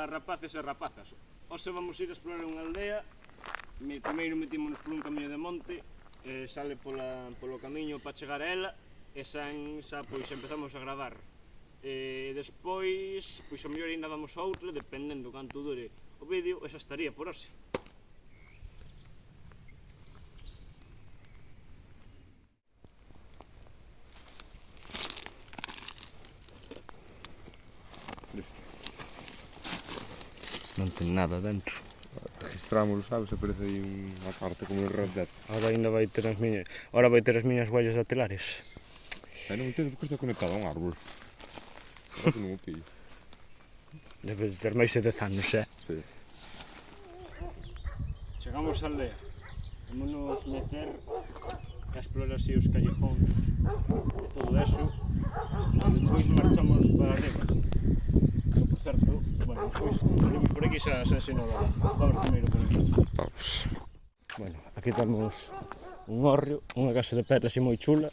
rapaces e rapazas. Hoxe vamos ir a explorar unha aldea. Primeiro metímonos por un camiño de monte, sale polo camiño para chegar a ela, e xa pois empezamos a gravar. Despois, pois o mellor ainda vamos a outra, dependendo canto dure o vídeo, e xa estaría por hoxe. Non ten nada dentro. Registrámoslo, sabes? Aparece aí unha carta como en Red Dead. Ahora vai ter as miñas huellas dactilares. Non entendo porque está conectado a un árbol. Ahora que non o pillo. Debe ter máis de 10 anos, Sí. Chegamos á aldea. Vámonos meter a explorar así os callejóns e todo eso. E despois marchamos para arriba. Por certo, bueno, despois salimos por aquí xa ensinou a dar. Vamos primeiro por aquí. Vamos. Bueno, aquí temos un hórreo, unha casa de pedra así moi chula.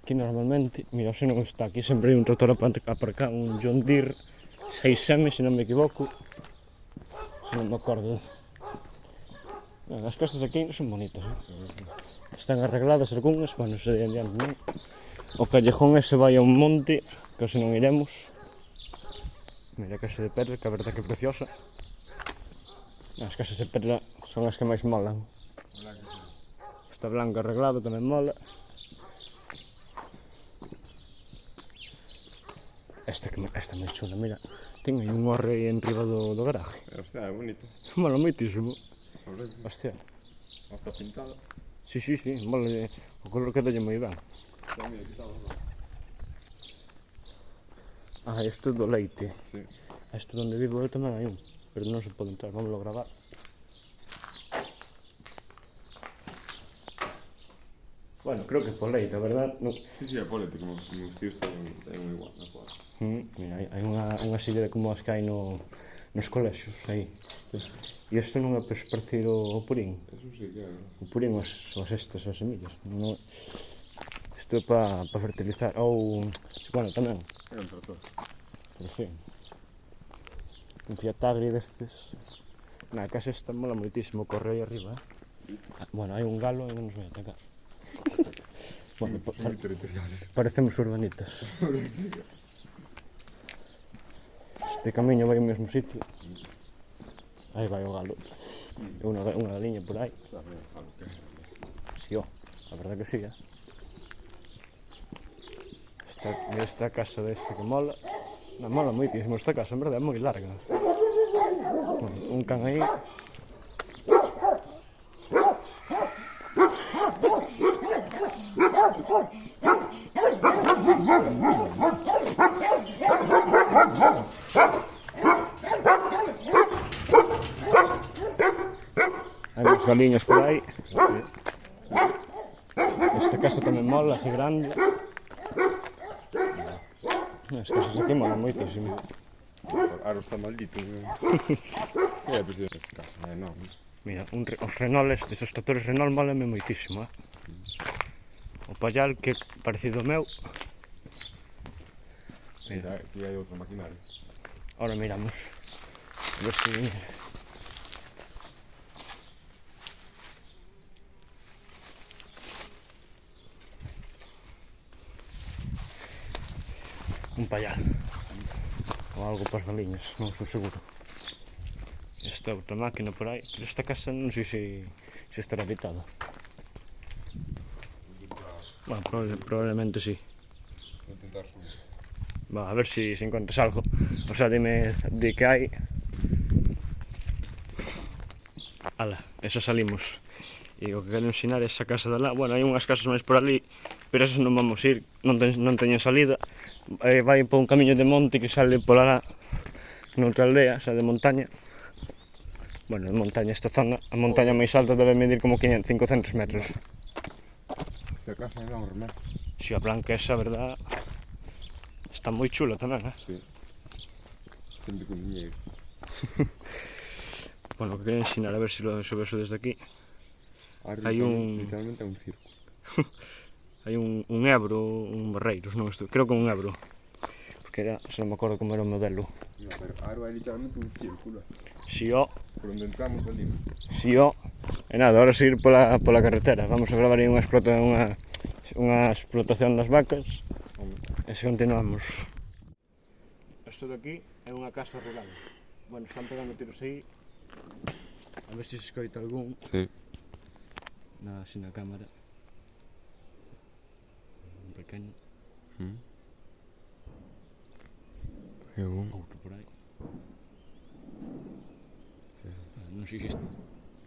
Aquí normalmente, mira, se non está aquí, sempre hai un tractor aparcado, un John Deere 6M, se non me equivoco. Se non me acordo. As casas aquí son bonitas, están arregladas algunhas, bueno, se de adiante non. O callejón ese vai a un monte, que se non iremos. Mira a casa de pedra, que a verdade que é preciosa. As casas de pedra son as que máis molan. Esta blanca arreglada tamén mola. Esta é máis chula, mira. Ten aí un horre aí en riba do garaje. Hostia, é bonito. Mola moitísimo. Hostia. Está pintada. Sí, mola. O color quedalle moi ben. Isto do leite. Sí. Isto onde vivo eu tamén hai un, pero non se pode entrar, vamos a gravar. Bueno, creo que é po leite, a verdad? Sí, é po leite, como os tíos ten igual na cuadra. Mira, hai unha silla como as que hai nos colexios, aí. E isto non é parecido ao purín. Eso sí que é. O purín son estas, as semillas. Isto é para fertilizar, ou, bueno, tamén. É un tractor. Pero sí. Un Fiat Agri destes. Na casa esta mola moitísimo, corre aí arriba, Bueno, hai un galo e non nos vai atacar. Bueno, moi territoriales. Parecemos urbanitas. Este camiño vai ao mesmo sitio. Aí vai o galo. E unha galiña por aí. Si, a verdade que si, Esta casa deste que mola. Non, mola moitísimo esta casa, en verdade é moi larga. Un can aí. Hai máis galiñas por aí. Esta casa tamén mola, así grande. As casas aquí molan moitísimo. Ahora está maldito. É preciso esta casa, é enorme. Mira, os Renault estes, os tractores Renault molanme moitísimo, O pallal, que é parecido ao meu. Mira, aquí hai outro maquinario. Ahora miramos. A ver se... Un pallal. Ou algo para as galiñas, non estou seguro. Esta outra máquina por aí, pero esta casa non sei se estará habitada. Bueno, probablemente sí. Vou tentar subir. Va, a ver se encontras algo. O sea, dime de que hai. Ala, eso salimos. E o que quero ensinar é esa casa de lá. Bueno, hai unhas casas máis por ali, pero esas non vamos ir, non teñen salida. Vai por un camiño de monte que sale pola lá, noutra aldea, xa de montaña. Bueno, de montaña esta zona, a montaña máis alta debe medir como 500 metros. Esta casa é enorme. Si, a blanca esa, verdad, está moi chula tamén, Sí. Xente con diñeiro. Bueno, o que quero ensinar, a ver se lo eso desde aquí. Hai Literalmente é un circo. Hai un Ebro, un Barreiros, non estou, creo que un Ebro. Porque que era, se non me acordo como era o modelo. No, pero aro é literalmente un círculo. Xio, Por onde entramos salimos. xio. E nada, ahora seguir pola carretera. Vamos a gravar aí unha explotación das vacas. Home. E se continuamos. Isto de aquí é unha casa rural. Bueno, están pegando tiros aí. A ver se escoita algún. Sí. Así na cámara. Un pequeno. É un. Outro por aí. Non sei se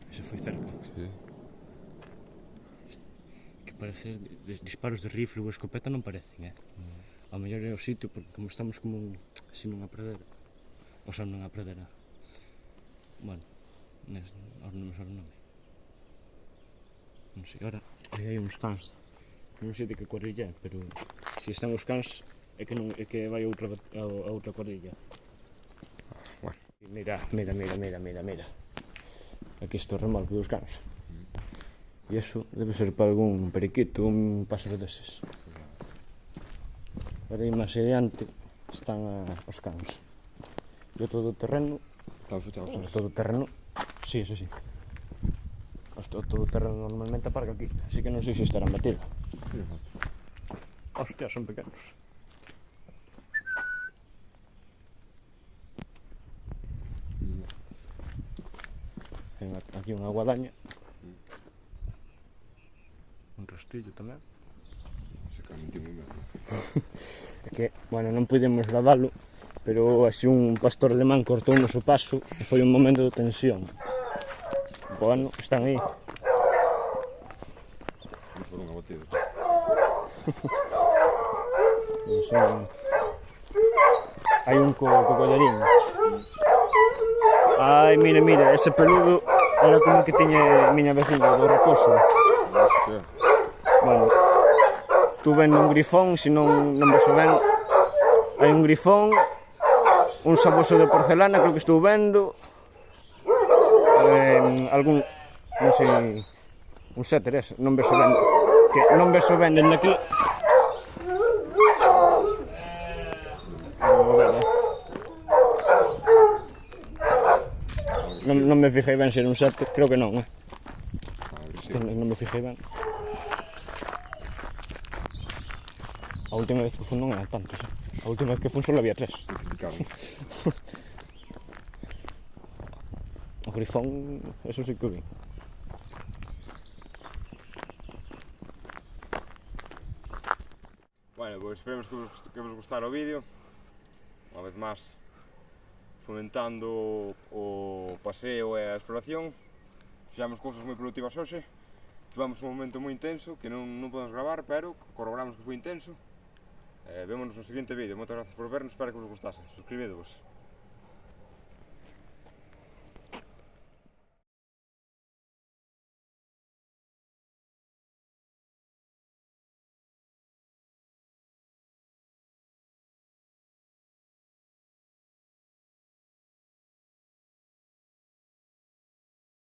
ese foi cerca. Sí. Que parece disparos de rifle ou escopeta non parecen, A mellor é o sitio porque como estamos como así nunha pradera. O sea, nunha pradera. Bueno, ahora non me sale o nome. Non sei, ahora aí hai uns cans. Non sei de que cuadrilla é, pero se están os cans é que vai a outra cuadrilla. Bueno. Mira. Aquí está o remolque dos cans. E iso debe ser para algún periquito, un pássaro deses. Pero aí máis adiante están os cans. E o todo terreno, Están fechados. o todo terreno, sí, eso sí. O todo terreno normalmente aparca aquí, así que non sei se estarán batido. Hostia, son pequenos. Ten aquí unha guadaña. Un rastrillo tamén. Se camintimos mesmo. É que, bueno, non pudemos lavalo, pero así un pastor alemán cortounos o paso e foi un momento de tensión. Bueno, están aí. Non foron abatidos. Hai un co collarín. Ai, mira, ese peludo era como que tiña miña vecina do Raposo. Sí. Bueno, tú vendo un grifón, se non vexo ben. Hai un grifón, un saboso de porcelana, creo que estou vendo. Algún, non sei, un setter ese, non vexo ben. Que non vexo ben dende aquí. Non me fijei ben se era un setter, creo que non, Sí. Non me fijei ben. A última vez que fun non era tantos, A última vez que fun só había 3. Multiplicaron. O grifón, eso sí que o vi. Bueno, pois esperemos que vos gustara o vídeo. Unha vez máis, fomentando o paseo e a exploración. Fixamos cousas moi productivas hoxe. Tivemos un momento moi intenso que non podemos gravar, pero corroboramos que foi intenso. Vémonos no seguinte vídeo. Moitas grazas por vernos, espero que vos gustase. Suscribidevos.